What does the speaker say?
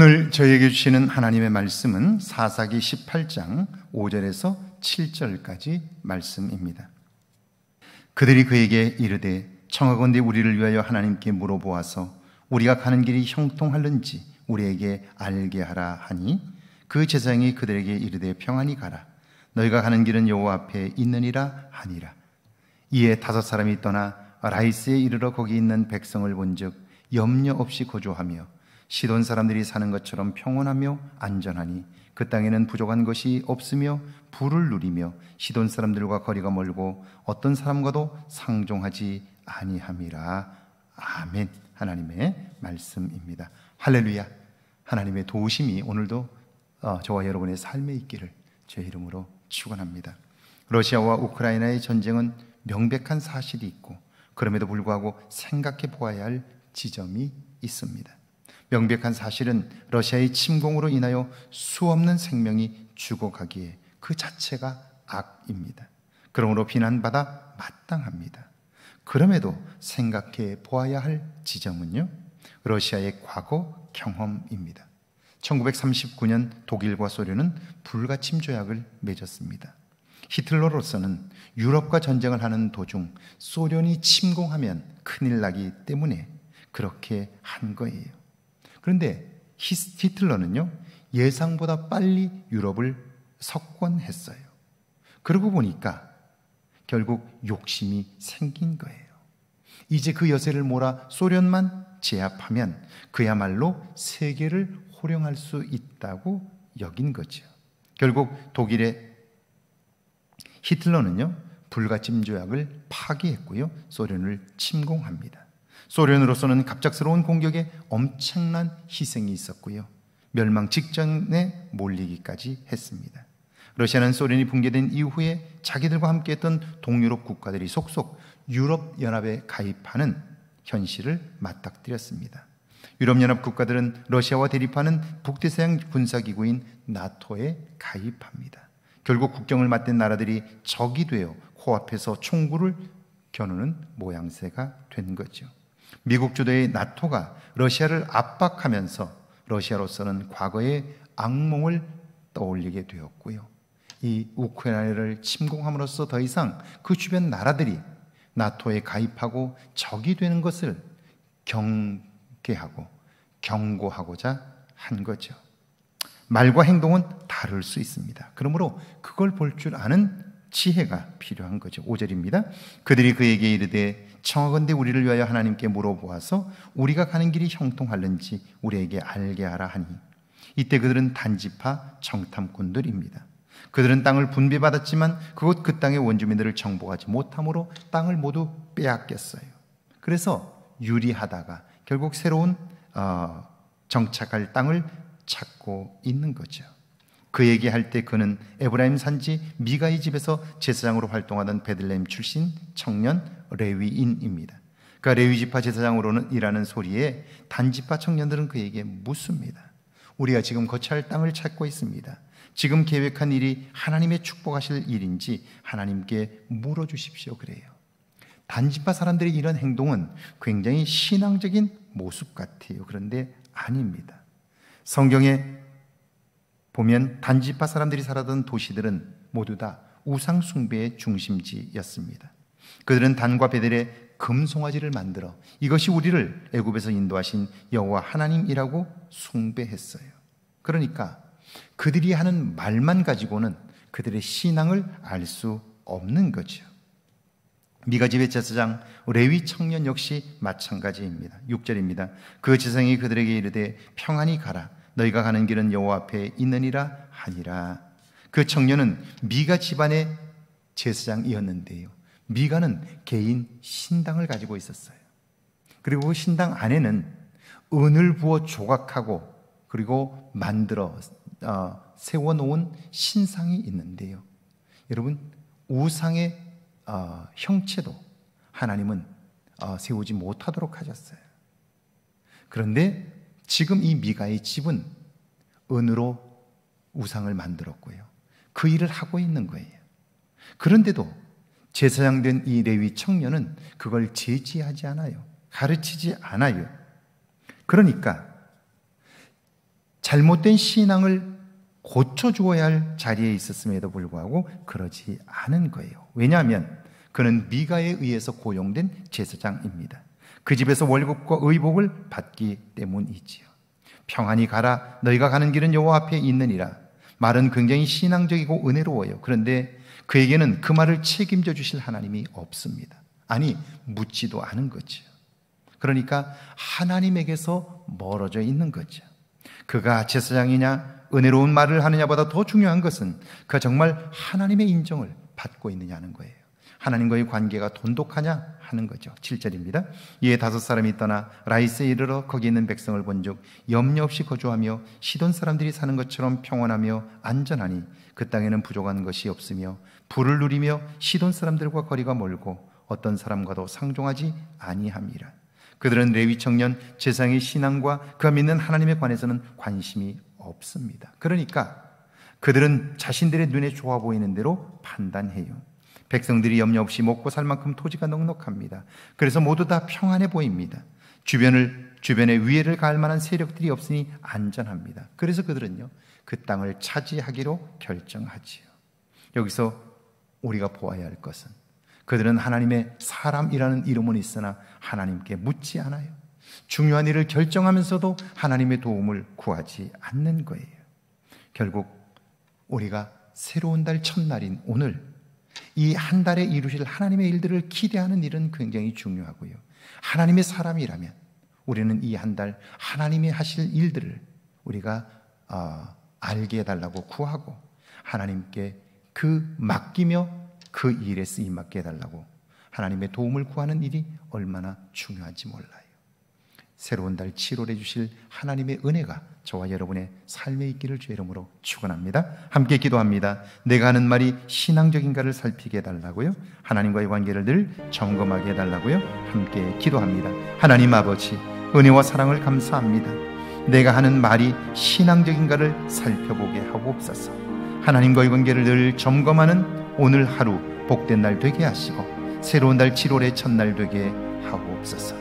오늘 저에게 주시는 하나님의 말씀은 사사기 18장 5절에서 7절까지 말씀입니다. 그들이 그에게 이르되 청하건대 우리를 위하여 하나님께 물어보아서 우리가 가는 길이 형통할는지 우리에게 알게 하라 하니 그 제사장이 그들에게 이르되 평안히 가라. 너희가 가는 길은 여호와 앞에 있느니라 하니라. 이에 5 사람이 떠나 라이스에 이르러 거기 있는 백성을 본즉 염려 없이 거주하며 시돈 사람들이 사는 것처럼 평온하며 안전하니 그 땅에는 부족한 것이 없으며 부를 누리며 시돈 사람들과 거리가 멀고 어떤 사람과도 상종하지 아니함이라. 아멘. 하나님의 말씀입니다. 할렐루야. 하나님의 도우심이 오늘도 저와 여러분의 삶에 있기를 제 이름으로 축원합니다. 러시아와 우크라이나의 전쟁은 명백한 사실이 있고 그럼에도 불구하고 생각해 보아야 할 지점이 있습니다. 명백한 사실은 러시아의 침공으로 인하여 수없는 생명이 죽어가기에 그 자체가 악입니다. 그러므로 비난받아 마땅합니다. 그럼에도 생각해 보아야 할 지점은요, 러시아의 과거 경험입니다. 1939년 독일과 소련은 불가침 조약을 맺었습니다. 히틀러로서는 유럽과 전쟁을 하는 도중 소련이 침공하면 큰일 나기 때문에 그렇게 한 거예요. 그런데 히틀러는요, 예상보다 빨리 유럽을 석권했어요. 그러고 보니까 결국 욕심이 생긴 거예요. 이제 그 여세를 몰아 소련만 제압하면 그야말로 세계를 호령할 수 있다고 여긴 거죠. 결국 독일의 히틀러는요, 불가침 조약을 파기했고요, 소련을 침공합니다. 소련으로서는 갑작스러운 공격에 엄청난 희생이 있었고요, 멸망 직전에 몰리기까지 했습니다. 러시아는 소련이 붕괴된 이후에 자기들과 함께했던 동유럽 국가들이 속속 유럽연합에 가입하는 현실을 맞닥뜨렸습니다. 유럽연합 국가들은 러시아와 대립하는 북대서양 군사기구인 나토에 가입합니다. 결국 국경을 맞댄 나라들이 적이 되어 코앞에서 총구를 겨누는 모양새가 된 거죠. 미국 주도의 나토가 러시아를 압박하면서 러시아로서는 과거의 악몽을 떠올리게 되었고요, 이 우크라이나를 침공함으로써 더 이상 그 주변 나라들이 나토에 가입하고 적이 되는 것을 경계하고 경고하고자 한 거죠. 말과 행동은 다를 수 있습니다. 그러므로 그걸 볼 줄 아는 지혜가 필요한 거죠. 5절입니다. 그들이 그에게 이르되 청하건대 우리를 위하여 하나님께 물어보아서 우리가 가는 길이 형통할는지 우리에게 알게 하라 하니 이때 그들은 단지파 정탐꾼들입니다. 그들은 땅을 분배받았지만 그곳 그 땅의 원주민들을 정복하지 못함으로 땅을 모두 빼앗겼어요. 그래서 유리하다가 결국 새로운 정착할 땅을 찾고 있는 거죠. 그 얘기할 때 그는 에브라임 산지 미가의 집에서 제사장으로 활동하던 베들레헴 출신 청년 레위인입니다. 그러니까 레위지파 제사장으로는 일하는 소리에 단지파 청년들은 그에게 묻습니다. 우리가 지금 거처할 땅을 찾고 있습니다. 지금 계획한 일이 하나님의 축복하실 일인지 하나님께 물어주십시오 그래요. 단지파 사람들의 이런 행동은 굉장히 신앙적인 모습 같아요. 그런데 아닙니다. 성경에 보면 단지파 사람들이 살았던 도시들은 모두 다 우상 숭배의 중심지였습니다. 그들은 단과 베델에 금송아지를 만들어 이것이 우리를 애굽에서 인도하신 여호와 하나님이라고 숭배했어요. 그러니까 그들이 하는 말만 가지고는 그들의 신앙을 알 수 없는 거죠. 미가집의 제사장 레위 청년 역시 마찬가지입니다. 6절입니다. 그 제사장이 그들에게 이르되 평안히 가라. 너희가 가는 길은 여호와 앞에 있느니라 하니라. 그 청년은 미가 집안의 제사장이었는데요, 미가는 개인 신당을 가지고 있었어요. 그리고 그 신당 안에는 은을 부어 조각하고 그리고 만들어 세워놓은 신상이 있는데요, 여러분, 우상의 형체도 하나님은 세우지 못하도록 하셨어요. 그런데 지금 이 미가의 집은 은으로 우상을 만들었고요, 그 일을 하고 있는 거예요. 그런데도 제사장 된 이 레위 청년은 그걸 제지하지 않아요. 가르치지 않아요. 그러니까 잘못된 신앙을 고쳐주어야 할 자리에 있었음에도 불구하고 그러지 않은 거예요. 왜냐하면 그는 미가에 의해서 고용된 제사장입니다. 그 집에서 월급과 의복을 받기 때문이지요. 평안히 가라, 너희가 가는 길은 여호와 앞에 있느니라. 말은 굉장히 신앙적이고 은혜로워요. 그런데 그에게는 그 말을 책임져 주실 하나님이 없습니다. 아니, 묻지도 않은 거죠. 그러니까 하나님에게서 멀어져 있는 거죠. 그가 제사장이냐 은혜로운 말을 하느냐보다 더 중요한 것은 그가 정말 하나님의 인정을 받고 있느냐는 거예요. 하나님과의 관계가 돈독하냐 하는 거죠. 7절입니다. 이에 5사람이 떠나 라이스에 이르러 거기 있는 백성을 본즉 염려 없이 거주하며 시돈 사람들이 사는 것처럼 평안하며 안전하니 그 땅에는 부족한 것이 없으며 부를 누리며 시돈 사람들과 거리가 멀고 어떤 사람과도 상종하지 아니함이라. 그들은 레위 청년 제사장의 신앙과 그가 믿는 하나님에 관해서는 관심이 없습니다. 그러니까 그들은 자신들의 눈에 좋아 보이는 대로 판단해요. 백성들이 염려 없이 먹고 살 만큼 토지가 넉넉합니다. 그래서 모두 다 평안해 보입니다. 주변에 위해를 가할 만한 세력들이 없으니 안전합니다. 그래서 그들은요, 그 땅을 차지하기로 결정하지요. 여기서 우리가 보아야 할 것은 그들은 하나님의 사람이라는 이름은 있으나 하나님께 묻지 않아요. 중요한 일을 결정하면서도 하나님의 도움을 구하지 않는 거예요. 결국 우리가 새로운 달 첫날인 오늘 이 한 달에 이루실 하나님의 일들을 기대하는 일은 굉장히 중요하고요. 하나님의 사람이라면 우리는 이 한 달 하나님이 하실 일들을 우리가 알게 해달라고 구하고 하나님께 그 맡기며 그 일에 쓰임 받게 해달라고 하나님의 도움을 구하는 일이 얼마나 중요한지 몰라요. 새로운 달 7월에 주실 하나님의 은혜가 저와 여러분의 삶에 있기를 주의 이름으로 축원합니다. 함께 기도합니다. 내가 하는 말이 신앙적인가를 살피게 해달라고요. 하나님과의 관계를 늘 점검하게 해달라고요. 함께 기도합니다. 하나님 아버지, 은혜와 사랑을 감사합니다. 내가 하는 말이 신앙적인가를 살펴보게 하옵소서. 하나님과의 관계를 늘 점검하는 오늘 하루 복된 날 되게 하시고 새로운 달 7월의 첫날 되게 하옵소서.